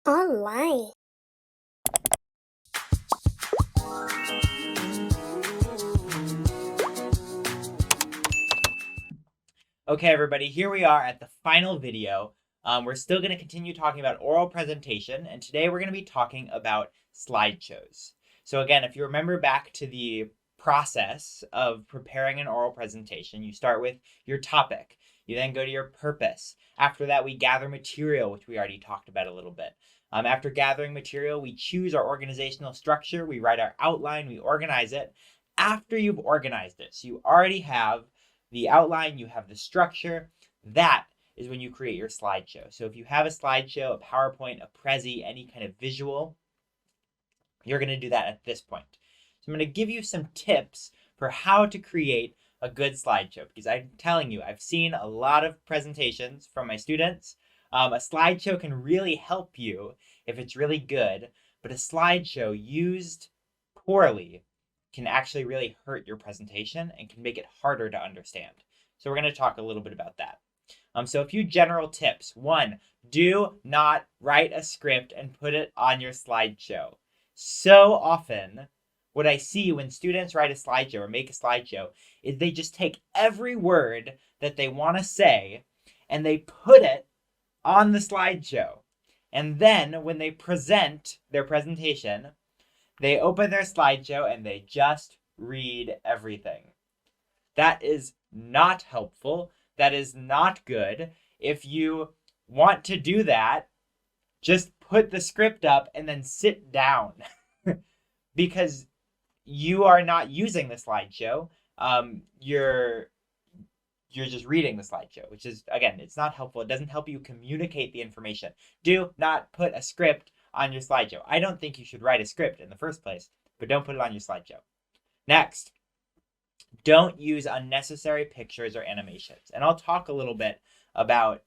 online. Okay, everybody, here we are at the final video. We're still going to continue talking about oral presentation, and today we're going to be talking about slideshows. So again, if you remember back to the process of preparing an oral presentation, you start with your topic. You then go to your purpose. After that, we gather material, which we already talked about a little bit. After gathering material, we choose our organizational structure. We write our outline. We organize it. After you've organized it, so you already have the outline, you have the structure, that is when you create your slideshow. So if you have a slideshow, a PowerPoint, a Prezi, any kind of visual, you're going to do that at this point. So I'm going to give you some tips for how to create a good slideshow, because I'm telling you, I've seen a lot of presentations from my students. A slideshow can really help you if it's really good, but a slideshow used poorly can actually really hurt your presentation and can make it harder to understand. So we're going to talk a little bit about that. So a few general tips. 1, do not write a script and put it on your slideshow. So often, what I see when students write a slideshow or make a slideshow is they just take every word that they want to say and they put it on the slideshow. And then when they present their presentation, they open their slideshow and they just read everything. That is not helpful. That is not good. If you want to do that, just put the script up and then sit down because you are not using the slideshow. You're just reading the slideshow, which is, again, it's not helpful. It doesn't help you communicate the information. Do not put a script on your slideshow. I don't think you should write a script in the first place, but don't put it on your slideshow. Next, don't use unnecessary pictures or animations. And I'll talk a little bit about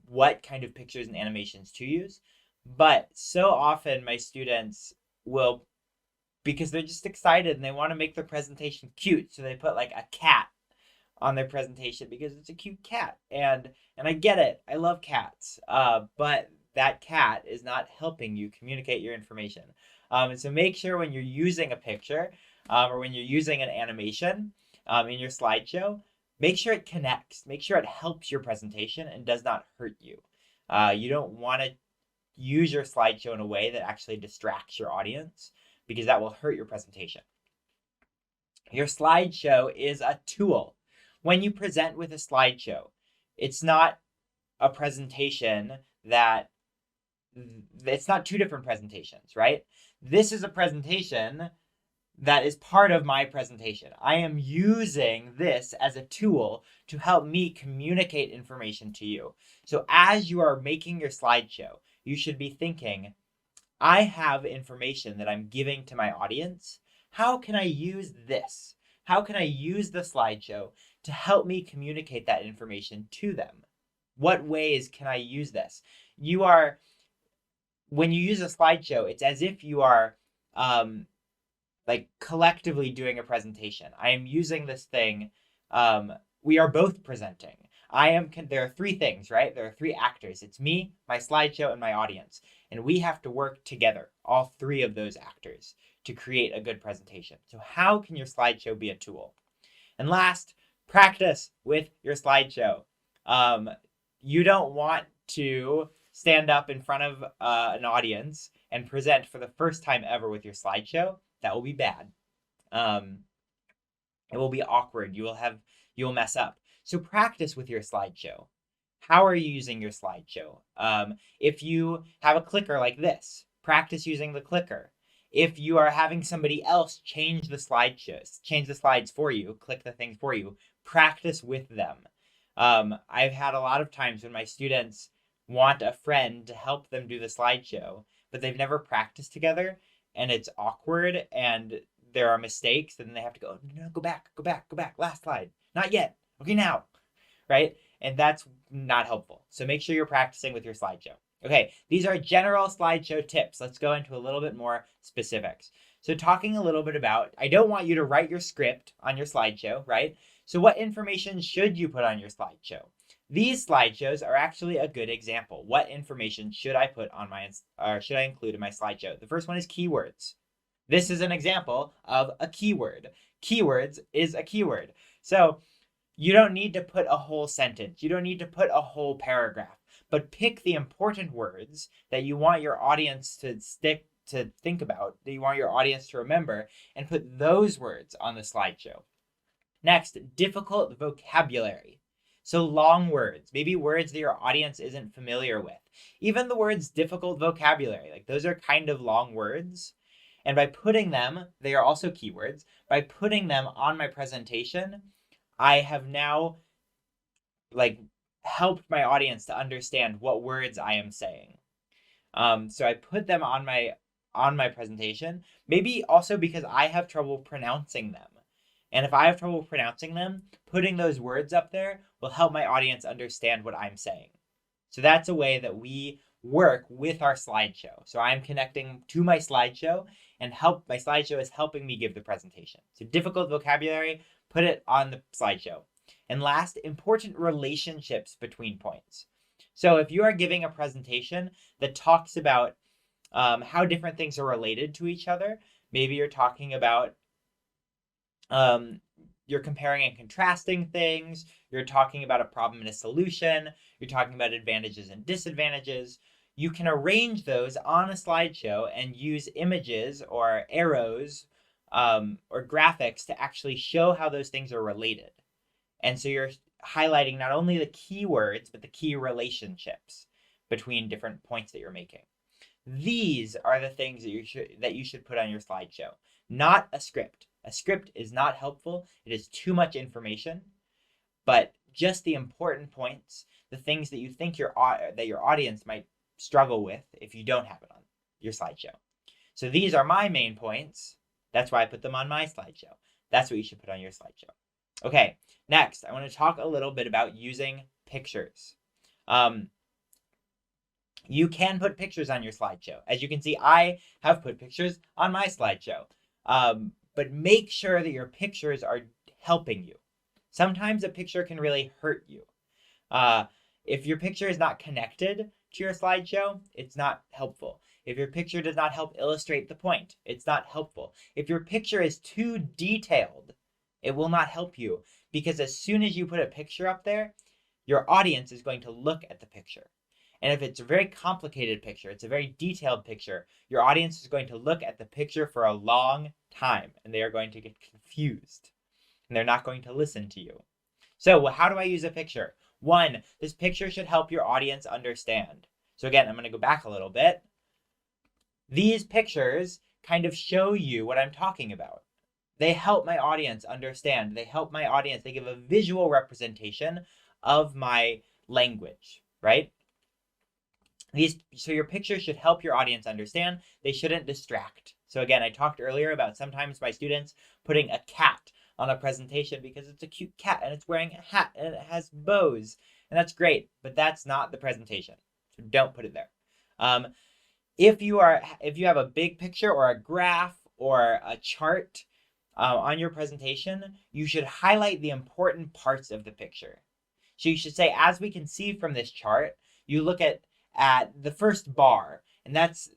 what kind of pictures and animations to use. But so often my students will, because they're just excited and they want to make their presentation cute, so they put like a cat on their presentation because it's a cute cat. And I get it. I love cats. But that cat is not helping you communicate your information. And so make sure when you're using a picture or when you're using an animation in your slideshow, make sure it connects. Make sure it helps your presentation and does not hurt you. You don't want to use your slideshow in a way that actually distracts your audience because that will hurt your presentation. Your slideshow is a tool. When you present with a slideshow, it's not a presentation that it's not two different presentations, right? This is a presentation that is part of my presentation. I am using this as a tool to help me communicate information to you. So as you are making your slideshow, you should be thinking, I have information that I'm giving to my audience. How can I use this? How can I use the slideshow to help me communicate that information to them? What ways can I use this? When you use a slideshow, it's as if you are like collectively doing a presentation. I am using this thing. We are both presenting. There are 3 things, right? There are 3 actors. It's me, my slideshow, and my audience. And we have to work together, all 3 of those actors, to create a good presentation. So how can your slideshow be a tool? And last, practice with your slideshow. You don't want to stand up in front of an audience and present for the first time ever with your slideshow. That will be bad. It will be awkward. You will mess up. So practice with your slideshow. How are you using your slideshow? If you have a clicker like this, practice using the clicker. If you are having somebody else change the slides for you, click the things for you, practice with them. I've had a lot of times when my students want a friend to help them do the slideshow, but they've never practiced together, and it's awkward, and there are mistakes, and then they have to go, no, go back, last slide, not yet, okay, now, right? And that's not helpful. So make sure you're practicing with your slideshow. Okay, these are general slideshow tips. Let's go into a little bit more specifics. So talking a little bit about, I don't want you to write your script on your slideshow, right? So what information should you put on your slideshow? These slideshows are actually a good example. What information should I put on my, or should I include in my slideshow? The first one is keywords. This is an example of a keyword. Keywords is a keyword. So you don't need to put a whole sentence. You don't need to put a whole paragraph, but pick the important words that you want your audience to think about, that you want your audience to remember, and put those words on the slideshow. Next, difficult vocabulary. So long words, maybe words that your audience isn't familiar with. Even the words difficult vocabulary, like those are kind of long words. And by putting them, they are also keywords. By putting them on my presentation, I have now helped my audience to understand what words I am saying. So I put them on my presentation, maybe also because I have trouble pronouncing them. And if I have trouble pronouncing them, putting those words up there will help my audience understand what I'm saying. So that's a way that we work with our slideshow. So I'm connecting to my slideshow, and my slideshow is helping me give the presentation. So difficult vocabulary, put it on the slideshow. And last, important relationships between points. So if you are giving a presentation that talks about how different things are related to each other, maybe you're talking about you're comparing and contrasting things, you're talking about a problem and a solution, you're talking about advantages and disadvantages, you can arrange those on a slideshow and use images or arrows or graphics to actually show how those things are related. And so you're highlighting not only the keywords, but the key relationships between different points that you're making. These are the things that you should put on your slideshow, not a script. A script is not helpful. It is too much information, but just the important points, the things that you think your audience might struggle with if you don't have it on your slideshow. So these are my main points. That's why I put them on my slideshow. That's what you should put on your slideshow. Okay, next, I want to talk a little bit about using pictures. You can put pictures on your slideshow. As you can see, I have put pictures on my slideshow. But make sure that your pictures are helping you. Sometimes a picture can really hurt you. If your picture is not connected to your slideshow, it's not helpful. If your picture does not help illustrate the point, it's not helpful. If your picture is too detailed, it will not help you, because as soon as you put a picture up there, your audience is going to look at the picture. And if it's a very complicated picture, it's a very detailed picture, your audience is going to look at the picture for a long time, and they are going to get confused, and they're not going to listen to you. So how do I use a picture? One, this picture should help your audience understand. So again, I'm going to go back a little bit. These pictures kind of show you what I'm talking about. They help my audience understand. They help my audience. They give a visual representation of my language, right? So your pictures should help your audience understand. They shouldn't distract. So again, I talked earlier about sometimes my students putting a cat on a presentation because it's a cute cat and it's wearing a hat and it has bows, and that's great, but that's not the presentation. So don't put it there. If you have a big picture or a graph or a chart on your presentation, you should highlight the important parts of the picture. So you should say, as we can see from this chart, you look at the first bar, and that's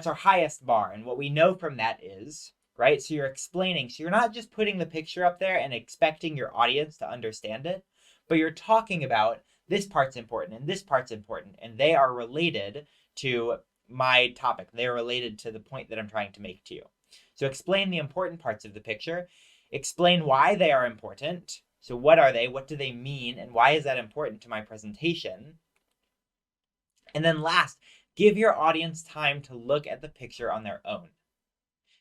our highest bar, and what we know from that is, right? So you're explaining, so you're not just putting the picture up there and expecting your audience to understand it, but you're talking about this part's important and this part's important, and they are related to my topic. They're related to the point that I'm trying to make to you. So explain the important parts of the picture, explain why they are important. So what are they? What do they mean? And why is that important to my presentation? And then last, give your audience time to look at the picture on their own.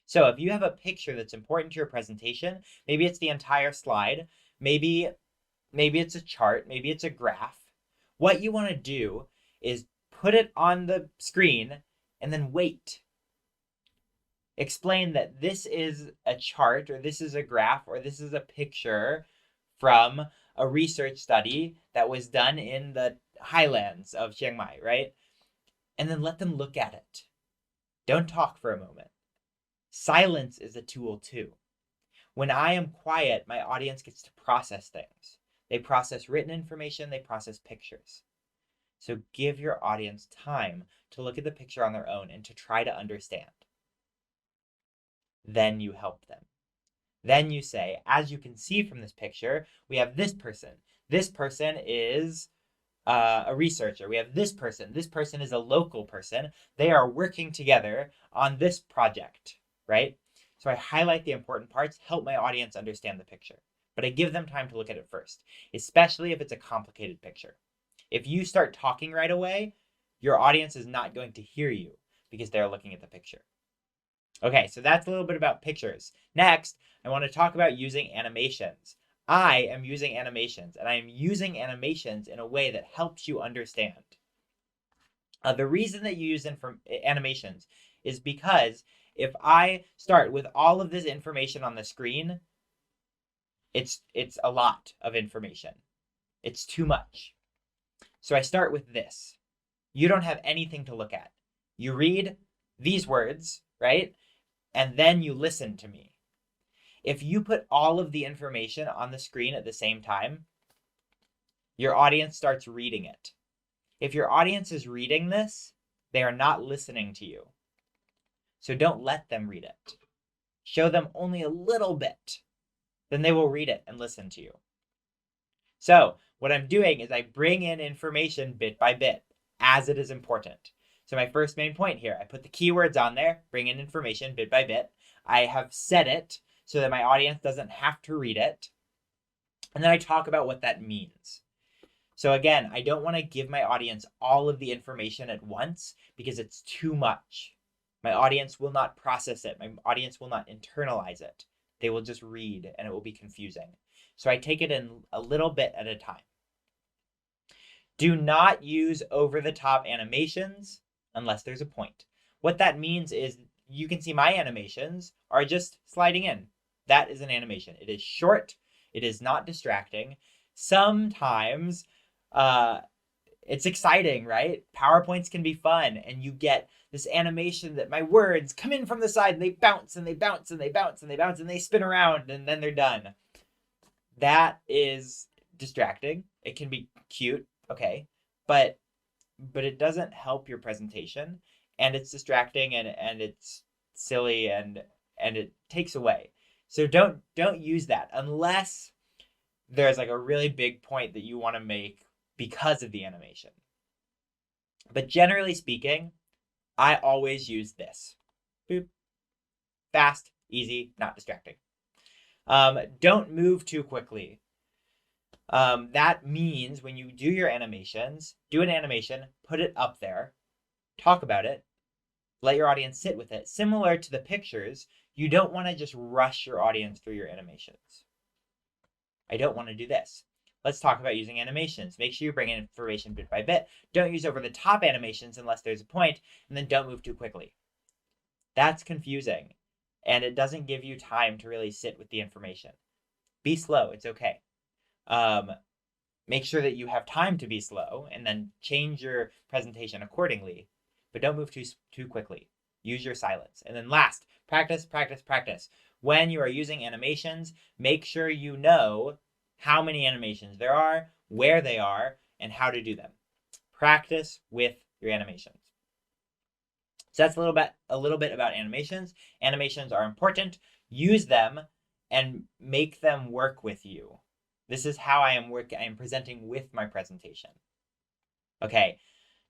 So if you have a picture that's important to your presentation, maybe it's the entire slide, maybe it's a chart, maybe it's a graph. What you want to do is put it on the screen and then wait. Explain that this is a chart, or this is a graph, or this is a picture from a research study that was done in the highlands of Chiang Mai, right? And then let them look at it. Don't talk for a moment. Silence is a tool too. When I am quiet, my audience gets to process things. They process written information, they process pictures. So give your audience time to look at the picture on their own and to try to understand. Then you help them. Then you say, as you can see from this picture, we have this person. This person is a researcher. We have this person. This person is a local person. They are working together on this project, right? So I highlight the important parts, help my audience understand the picture. But I give them time to look at it first, especially if it's a complicated picture. If you start talking right away, your audience is not going to hear you because they're looking at the picture. Okay, so that's a little bit about pictures. Next, I want to talk about using animations. I am using animations, and I am using animations in a way that helps you understand. The reason that you use animations is because if I start with all of this information on the screen, it's a lot of information. It's too much. So I start with this. You don't have anything to look at. You read these words, right? And then you listen to me. If you put all of the information on the screen at the same time, your audience starts reading it. If your audience is reading this, they are not listening to you. So don't let them read it. Show them only a little bit. Then they will read it and listen to you. So what I'm doing is I bring in information bit by bit as it is important. So my first main point here, I put the keywords on there, bring in information bit by bit. I have said it so that my audience doesn't have to read it. And then I talk about what that means. So again, I don't want to give my audience all of the information at once because it's too much. My audience will not process it. My audience will not internalize it. They will just read and it will be confusing. So I take it in a little bit at a time. Do not use over-the-top animations unless there's a point. What that means is you can see my animations are just sliding in. That is an animation. It is short. It is not distracting. Sometimes it's exciting, right? PowerPoints can be fun, and you get this animation that my words come in from the side and they bounce and they bounce and they bounce and they bounce and they spin around and then they're done. That is distracting. It can be cute, okay, but it doesn't help your presentation, and it's distracting and it's silly and it takes away. So don't use that unless there's like a really big point that you want to make because of the animation. But generally speaking, I always use this. Boop. Fast, easy, not distracting. Don't move too quickly. That means when you do your animations, do an animation, put it up there, talk about it, let your audience sit with it. Similar to the pictures, you don't want to just rush your audience through your animations. I don't want to do this. Let's talk about using animations. Make sure you bring in information bit by bit. Don't use over-the-top animations unless there's a point, and then don't move too quickly. That's confusing, and it doesn't give you time to really sit with the information. Be slow. It's okay. Make sure that you have time to be slow, and then change your presentation accordingly, but don't move too quickly. Use your silence. And then last, practice, practice, practice. When you are using animations, make sure you know how many animations there are, where they are, and how to do them. Practice with your animations. So that's a little bit about animations. Animations are important. Use them and make them work with you. This is how I am presenting with my presentation. Okay,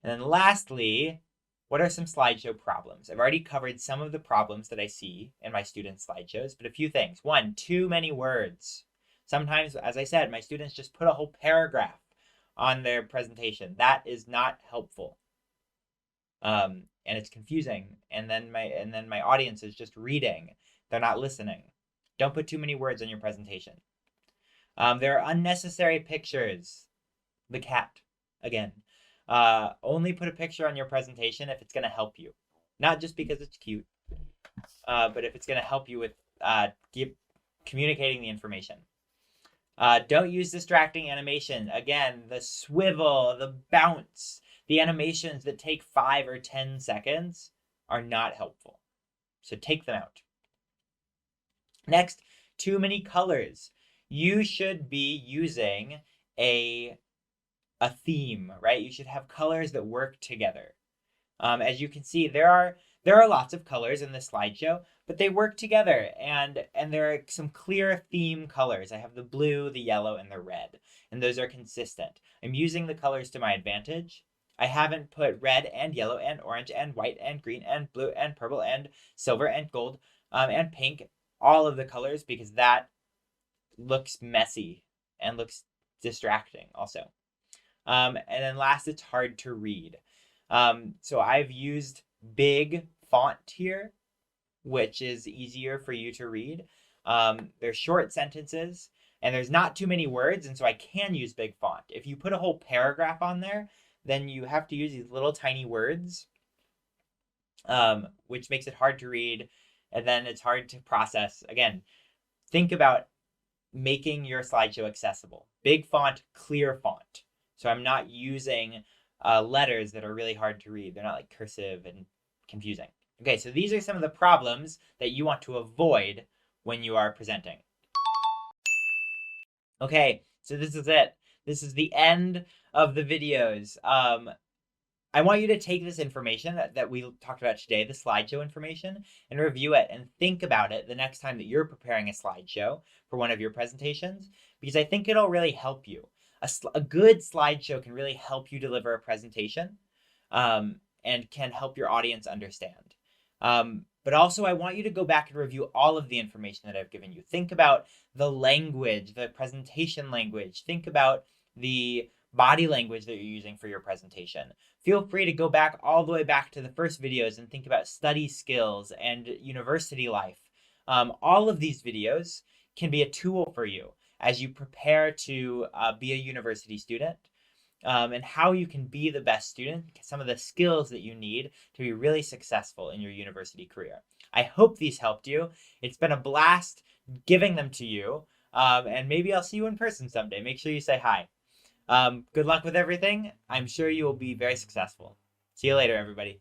and then lastly, what are some slideshow problems? I've already covered some of the problems that I see in my students' slideshows, but a few things. One, too many words. Sometimes, as I said, my students just put a whole paragraph on their presentation. That is not helpful. And it's confusing. And then my audience is just reading. They're not listening. Don't put too many words on your presentation. There are unnecessary pictures. The cat, again. Only put a picture on your presentation if it's going to help you. Not just because it's cute, but if it's going to help you with communicating the information. Don't use distracting animation. Again, the swivel, the bounce, the animations that take 5 or 10 seconds are not helpful. So take them out. Next, too many colors. you should be using a theme, right? You should have colors that work together. As you can see, there are lots of colors in the slideshow, but they work together, and there are some clear theme colors. I have the blue, the yellow, and the red, and those are consistent. I'm using the colors to my advantage. I haven't put red and yellow and orange and white and green and blue and purple and silver and gold and pink, all of the colors, because that looks messy and looks distracting also. And then last, it's hard to read. So I've used big font here, which is easier for you to read. They're short sentences, and there's not too many words, and so I can use big font. If you put a whole paragraph on there, then you have to use these little tiny words, which makes it hard to read, and then it's hard to process. Again, think about making your slideshow accessible. Big font, clear font. So I'm not using letters that are really hard to read. They're not like cursive and confusing. Okay, so these are some of the problems that you want to avoid when you are presenting. Okay, so this is it. This is the end of the videos. I want you to take this information that we talked about today, the slideshow information, and review it and think about it the next time that you're preparing a slideshow for one of your presentations, because I think it'll really help you. A good slideshow can really help you deliver a presentation and can help your audience understand. But also, I want you to go back and review all of the information that I've given you. Think about the language, the presentation language. Think about the body language that you're using for your presentation. Feel free to go back all the way back to the first videos and think about study skills and university life. All of these videos can be a tool for you as you prepare to be a university student, and how you can be the best student, some of the skills that you need to be really successful in your university career. I hope these helped you. It's been a blast giving them to you, and maybe I'll see you in person someday. Make sure you say hi. Good luck with everything. I'm sure you will be very successful. See you later, everybody.